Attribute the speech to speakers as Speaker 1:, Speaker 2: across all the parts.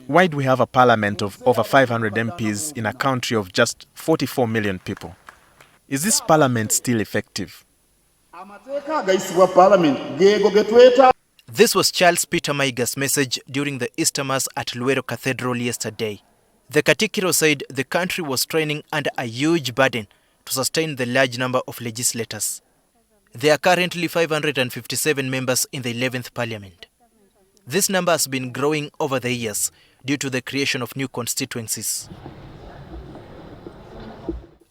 Speaker 1: Why do we have a parliament of over 500 MPs in a country of just 44 million people? Is this parliament still effective?
Speaker 2: This was Charles Peter Mayiga's message during the Easter Mass at Luero Cathedral yesterday. The Katikkiro said the country was straining under a huge burden to sustain the large number of legislators. There are currently 557 members in the 11th Parliament. This number has been growing over the years due to the creation of new constituencies.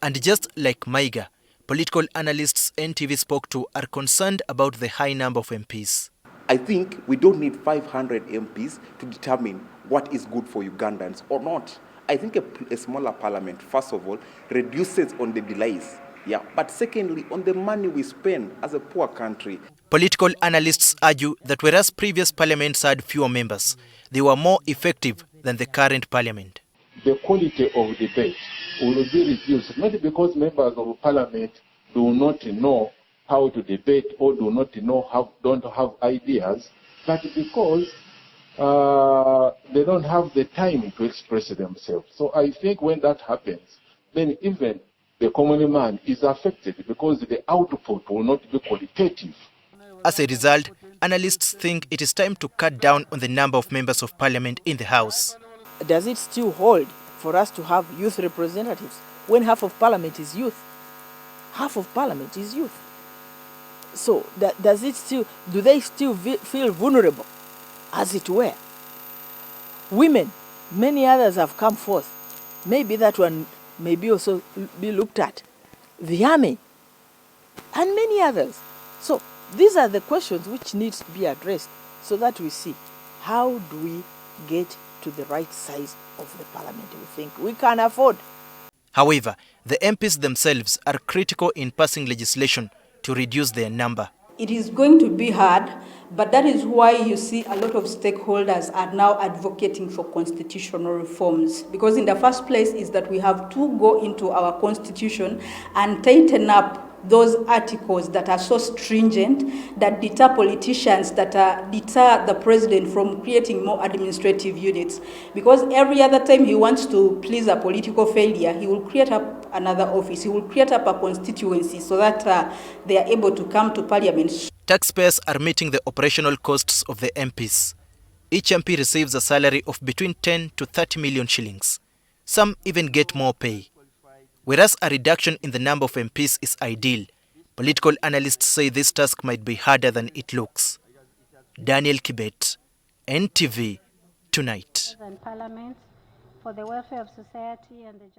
Speaker 2: And just like Mayiga, political analysts NTV spoke to are concerned about the high number of MPs.
Speaker 3: I think we don't need 500 MPs to determine what is good for Ugandans or not. I think a smaller parliament, first of all, reduces on the delays. Yeah, but secondly, on the money we spend as a poor country.
Speaker 2: Political analysts argue that whereas previous parliaments had fewer members, they were more effective than the current parliament.
Speaker 4: The quality of debate will be reduced, not because members of parliament do not know how to debate or do not know don't have ideas, but because they don't have the time to express themselves. So I think when that happens, then even the common man is affected because the output will not be qualitative.
Speaker 2: As a result, analysts think it is time to cut down on the number of members of parliament in the House.
Speaker 5: Does it still hold for us to have youth representatives when half of parliament is youth? Half of parliament is youth. So do they still feel vulnerable, as it were? Women, many others have come forth. Maybe that one may be also be looked at. The army, and many others. So these are the questions which need to be addressed so that we see how do we get to the right size of the parliament we think we can afford.
Speaker 2: However, the MPs themselves are critical in passing legislation to reduce their number.
Speaker 6: It is going to be hard, but that is why you see a lot of stakeholders are now advocating for constitutional reforms. Because in the first place is that we have to go into our constitution and tighten up those articles that are so stringent, that deter politicians, that deter the president from creating more administrative units. Because every other time he wants to please a political failure, he will create up another office, he will create up a constituency so that they are able to come to parliament.
Speaker 2: Taxpayers are meeting the operational costs of the MPs. Each MP receives a salary of between 10 to 30 million shillings. Some even get more pay. Whereas a reduction in the number of MPs is ideal, political analysts say this task might be harder than it looks. Daniel Kibet, NTV Tonight.
Speaker 7: Parliament for the welfare of society and the